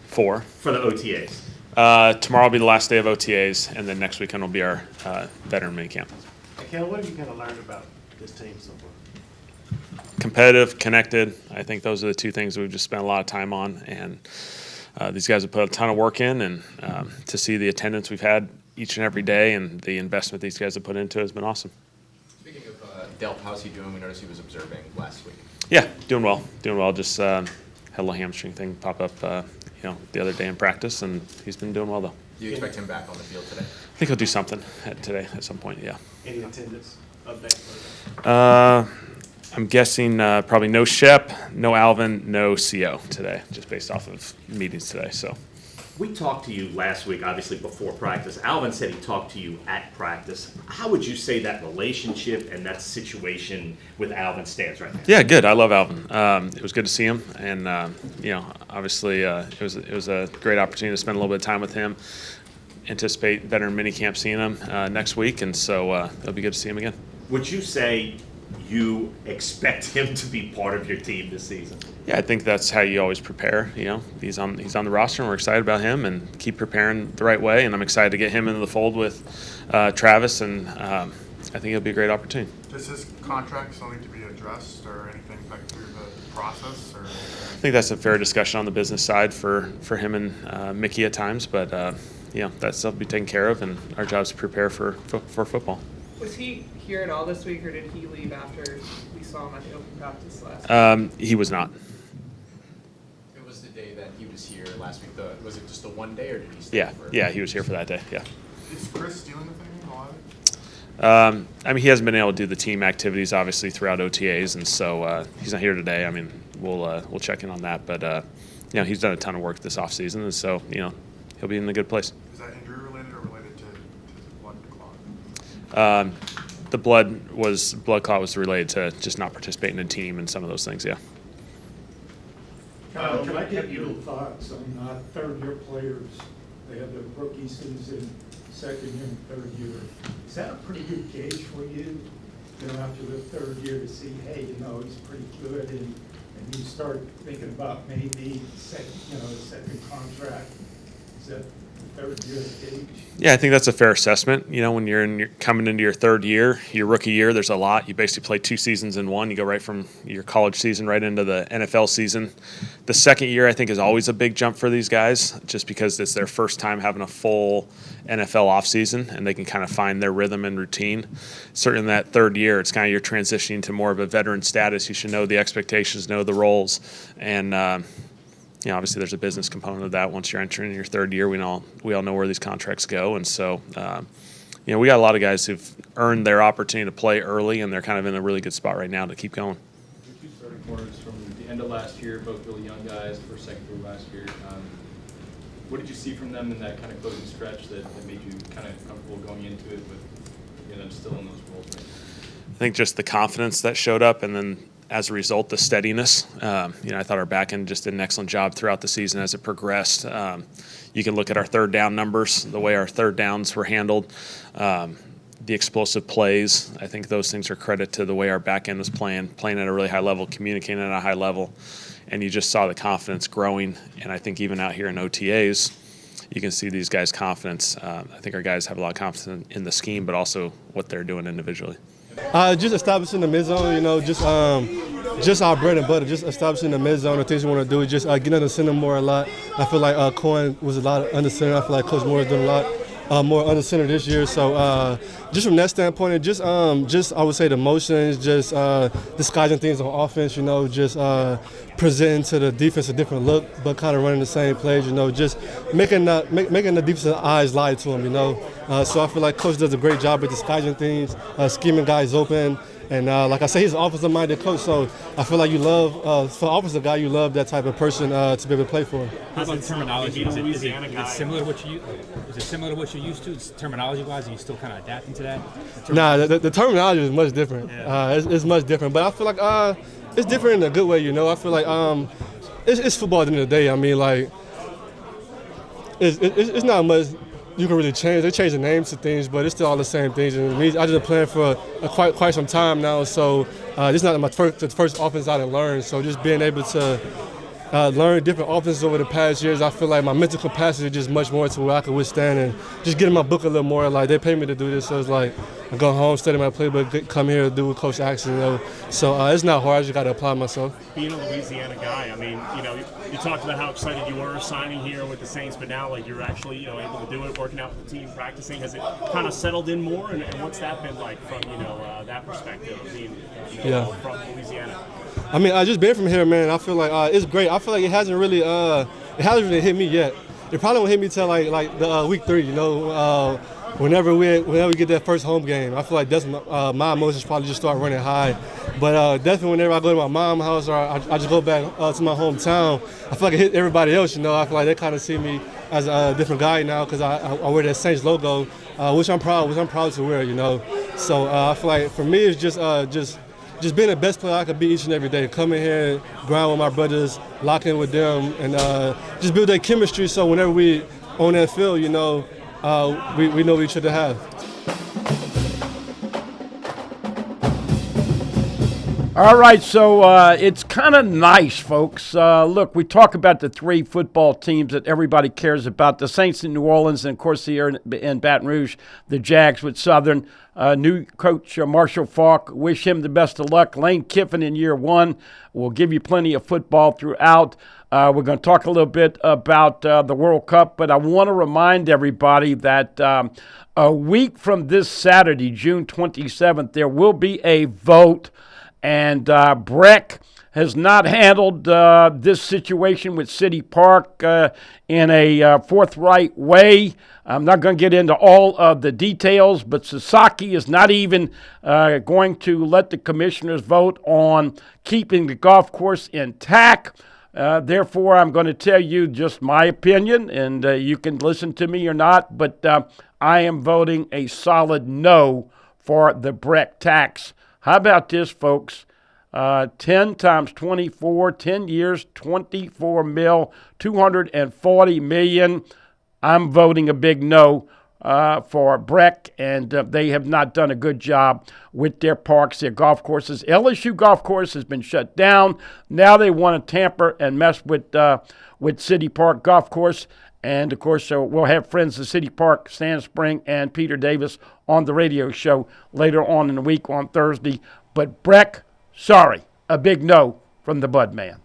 For the OTAs? Tomorrow will be the last day of OTAs, and then next weekend will be our veteran minicamp. Kel, what have you kind of learned about this team so far? Competitive, connected. I think those are the two things we've just spent a lot of time on, and these guys have put a ton of work in, and to see the attendance we've had each and every day and the investment these guys have put into it has been awesome. Speaking of Delp, how's he doing? We noticed he was observing last week. Yeah, doing well. Just had a little hamstring thing pop up, the other day in practice, and he's been doing well though. Do you expect him back on the field today? I think he'll do something today at some point. Yeah. Any attendance update? I'm guessing probably no Shep, no Alvin, no CO today, just based off of meetings today. So. We talked to you last week, obviously before practice. Alvin said he talked to you at practice. How would you say that relationship and that situation with Alvin stands right now? Yeah, good. I love Alvin. It was good to see him, and obviously it was a great opportunity to spend a little bit of time with him. Anticipate veteran minicamp seeing him next week, and so it'll be good to see him again. Would you say you expect him to be part of your team this season? Yeah, I think that's how you always prepare. He's on the roster, and we're excited about him, and keep preparing the right way. And I'm excited to get him into the fold with Travis, and I think it'll be a great opportunity. Does his contract still need to be addressed, or anything like through the process? Or? I think that's a fair discussion on the business side for him and Mickey at times, but that's still be taken care of, and our job is to prepare for football. Was he here at all this week, or did he leave after we saw him at the open practice last week? He was not. It was the day that he was here last week. Was it just the one day, or did he stay for? Yeah, he was here for that day. Yeah. Is Chris dealing with anything a lot? He hasn't been able to do the team activities obviously throughout OTAs, and so he's not here today. We'll check in on that, but he's done a ton of work this offseason, and so he'll be in a good place. Is that injury related or related to the blood clot? The blood clot was related to just not participating in a team and some of those things. Yeah. Kyle, can I get your thoughts on third-year players? They have their rookie season, second year and third year. Is that a pretty good gauge for you, after the third year to see, hey, he's pretty good, and you start thinking about maybe second contract? Is that the third year gauge? Yeah, I think that's a fair assessment. When you're coming into your third year, your rookie year, there's a lot. You basically play 2 seasons in one. You go right from your college season right into the NFL season. The second year, I think, is always a big jump for these guys, just because it's their first time having a full NFL offseason, and they can kind of find their rhythm and routine. Certainly in that third year, it's kind of you're transitioning to more of a veteran status. You should know the expectations, know the roles, and obviously there's a business component of that. Once you're entering your third year, we all know where these contracts go, and so we got a lot of guys who've earned their opportunity to play early, and they're kind of in a really good spot right now to keep going. Your 2 starting corners from the end of last year, both really young guys, first, second through last year. What did you see from them in that kind of closing stretch that made you kind of comfortable going into it with them still in those roles? Right? I think just the confidence that showed up, and then as a result, the steadiness. I thought our back end just did an excellent job throughout the season as it progressed. You can look at our third down numbers, the way our third downs were handled, the explosive plays. I think those things are credit to the way our back end was playing at a really high level, communicating at a high level. And you just saw the confidence growing. And I think even out here in OTAs, you can see these guys' confidence. I think our guys have a lot of confidence in the scheme, but also what they're doing individually. Just establishing the mid zone, just our bread and butter, just establishing the mid zone. The things we want to do is just getting under center more a lot. I feel like Cohen was a lot under center. I feel like Coach Moore is doing a lot more under center this year. So just from that standpoint, and just I would say the motions, just disguising things on offense. Just presenting to the defense a different look, but kind of running the same plays. Just making the defensive eyes lie to them. So I feel like Coach does a great job at disguising things, scheming guys open. And like I said, he's an offensive-minded coach, so I feel like you love, for an offensive guy, you love that type of person to be able to play for him. How about terminology? Is it similar to what you're used to? Terminology-wise, are you still kind of adapting to that? Nah, the terminology is much different. Yeah. It's much different, but I feel like it's different in a good way. I feel like it's football at the end of the day. I mean, like it's not much you can really change. They change the names to things, but it's still all the same things. And I just been playing for quite some time now, so this is not the first offense I done learned. So just being able to learned different offenses over the past years, I feel like my mental capacity is just much more to where I can withstand and just get in my book a little more. Like, they pay me to do this, so it's like I go home, study my playbook, come here, do what Coach asks, you know. So it's not hard. I just got to apply myself. Being a Louisiana guy, I mean, you know, you talked about how excited you were signing here with the Saints, but now, like, you're actually, you know, able to do it, working out with the team, practicing. Has it kind of settled in more, and what's that been like from, you know, that perspective of being from Louisiana? I mean, I just being from here, man. I feel like it's great. I feel like it hasn't really hit me yet. It probably won't hit me till like the week 3. You know, whenever we get that first home game, I feel like that's my emotions probably just start running high. But definitely whenever I go to my mom's house or I just go back to my hometown, I feel like it hit everybody else. You know, I feel like they kind of see me as a different guy now because I wear that Saints logo, which I'm proud to wear. You know, so I feel like for me it's just being the best player I could be each and every day. Come in here, grind with my brothers, lock in with them, and just build that chemistry so whenever we on that field, you know, we know what each other have. All right, so it's kind of nice, folks. Look, we talk about the 3 football teams that everybody cares about, the Saints in New Orleans and, of course, here in Baton Rouge, the Jags with Southern. New coach Marshall Faulk, wish him the best of luck. Lane Kiffin in year 1 will give you plenty of football throughout. We're going to talk a little bit about the World Cup, but I want to remind everybody that a week from this Saturday, June 27th, there will be a vote. And Breck has not handled this situation with City Park in a forthright way. I'm not going to get into all of the details, but Sasaki is not even going to let the commissioners vote on keeping the golf course intact. Therefore, I'm going to tell you just my opinion, and you can listen to me or not, but I am voting a solid no for the Breck tax. How about this, folks? 10 times 24, 10 years, 24 mil, 240 million. I'm voting a big no for Breck, and they have not done a good job with their parks, their golf courses. LSU golf course has been shut down. Now they want to tamper and mess with City Park golf course. And, of course, so we'll have friends of City Park, Sand Spring, and Peter Davis on the radio show later on in the week on Thursday. But Breck, sorry, a big no from the Budman.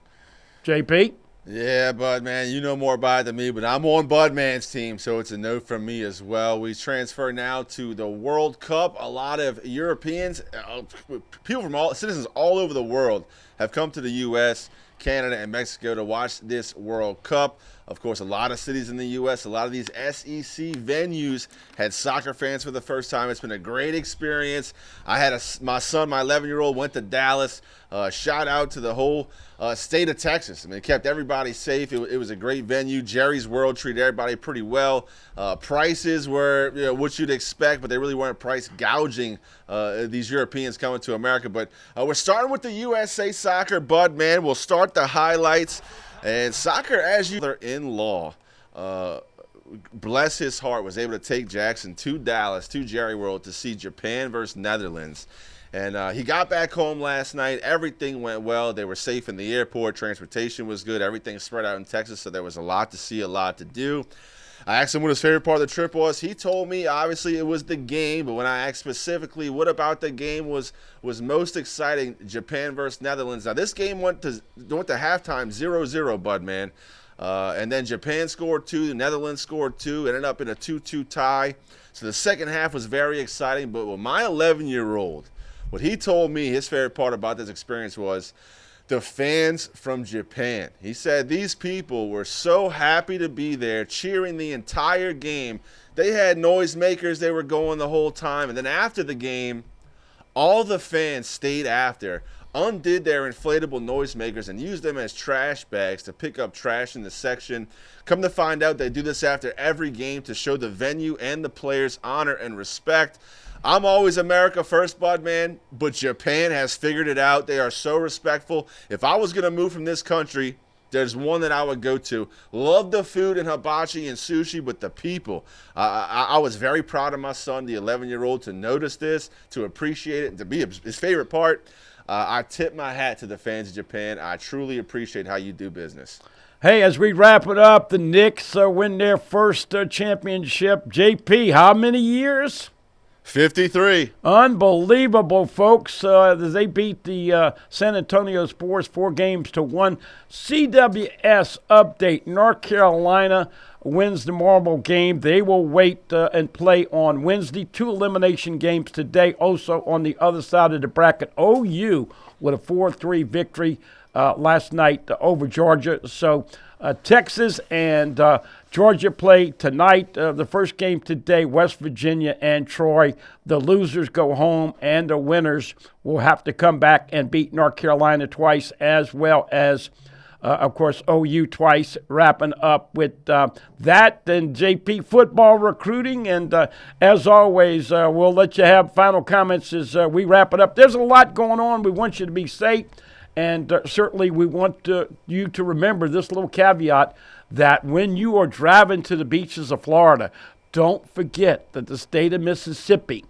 JP? Yeah, Budman, you know more about it than me, but I'm on Budman's team, so it's a no from me as well. We transfer now to the World Cup. A lot of Europeans, people from citizens all over the world have come to the U.S., Canada, and Mexico to watch this World Cup. Of course, a lot of cities in the U.S., a lot of these SEC venues had soccer fans for the first time. It's been a great experience. I had my son, my 11-year-old, went to Dallas. Shout out to the whole state of Texas. I mean, it kept everybody safe. It was a great venue. Jerry's World treated everybody pretty well. Prices were what you'd expect, but they really weren't price gouging these Europeans coming to America. But we're starting with the USA Soccer, Bud, man. We'll start the highlights. And soccer, as you in-law, bless his heart, was able to take Jackson to Dallas, to Jerry World, to see Japan versus Netherlands. And he got back home last night. Everything went well. They were safe in the airport. Transportation was good. Everything spread out in Texas, so there was a lot to see, a lot to do. I asked him what his favorite part of the trip was. He told me, obviously, it was the game. But when I asked specifically what about the game was most exciting, Japan versus Netherlands. Now, this game went to halftime 0-0, Bud, man. And then Japan scored 2. The Netherlands scored 2. Ended up in a 2-2 tie. So the second half was very exciting. But with my 11-year-old, what he told me his favorite part about this experience was the fans from Japan. He said these people were so happy to be there, cheering the entire game. They had noisemakers. They were going the whole time. And then after the game, all the fans stayed after, undid their inflatable noisemakers, and used them as trash bags to pick up trash in the section. Come to find out, they do this after every game to show the venue and the players honor and respect. I'm always America first, Bud, man, but Japan has figured it out. They are so respectful. If I was going to move from this country, there's one that I would go to. Love the food and hibachi and sushi, but the people. I was very proud of my son, the 11-year-old, to notice this, to appreciate it, and to be his favorite part. I tip my hat to the fans of Japan. I truly appreciate how you do business. Hey, as we wrap it up, the Knicks win their first championship. JP, how many years? 53. Unbelievable, folks. They beat the San Antonio Spurs 4-1. CWS update. North Carolina wins the marble game. They will wait and play on Wednesday. 2 elimination games today. Also on the other side of the bracket, OU with a 4-3 victory last night over Georgia. So Texas and Georgia play tonight. The first game today, West Virginia and Troy. The losers go home, and the winners will have to come back and beat North Carolina twice, as well as, of course, OU twice, wrapping up with that. Then JP football recruiting. And as always, we'll let you have final comments as we wrap it up. There's a lot going on. We want you to be safe. And certainly we want you to remember this little caveat, that when you are driving to the beaches of Florida, don't forget that the state of Mississippi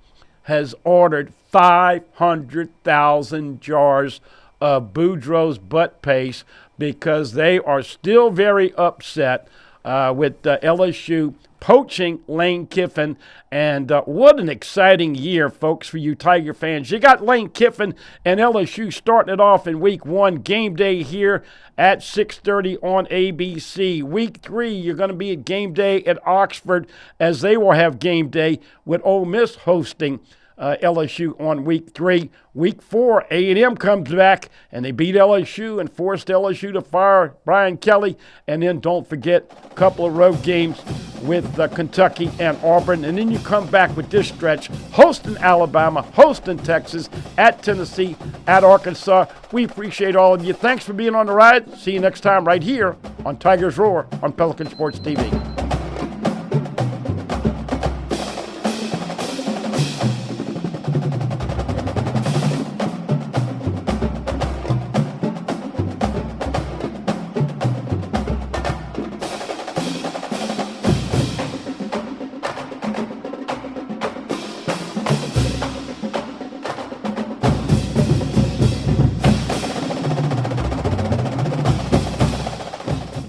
has ordered 500,000 jars of Boudreaux's butt paste because they are still very upset with LSU poaching Lane Kiffin. And what an exciting year, folks, for you Tiger fans. You got Lane Kiffin and LSU starting it off in week 1. Game day here at 6:30 on ABC. Week 3, you're going to be at game day at Oxford, as they will have game day with Ole Miss hosting LSU on week 3. Week 4, A&M comes back, and they beat LSU and forced LSU to fire Brian Kelly. And then don't forget a couple of road games with Kentucky and Auburn. And then you come back with this stretch, hosting Alabama, hosting Texas, at Tennessee, at Arkansas. We appreciate all of you. Thanks for being on the ride. See you next time right here on Tigers Roar on Pelican Sports TV.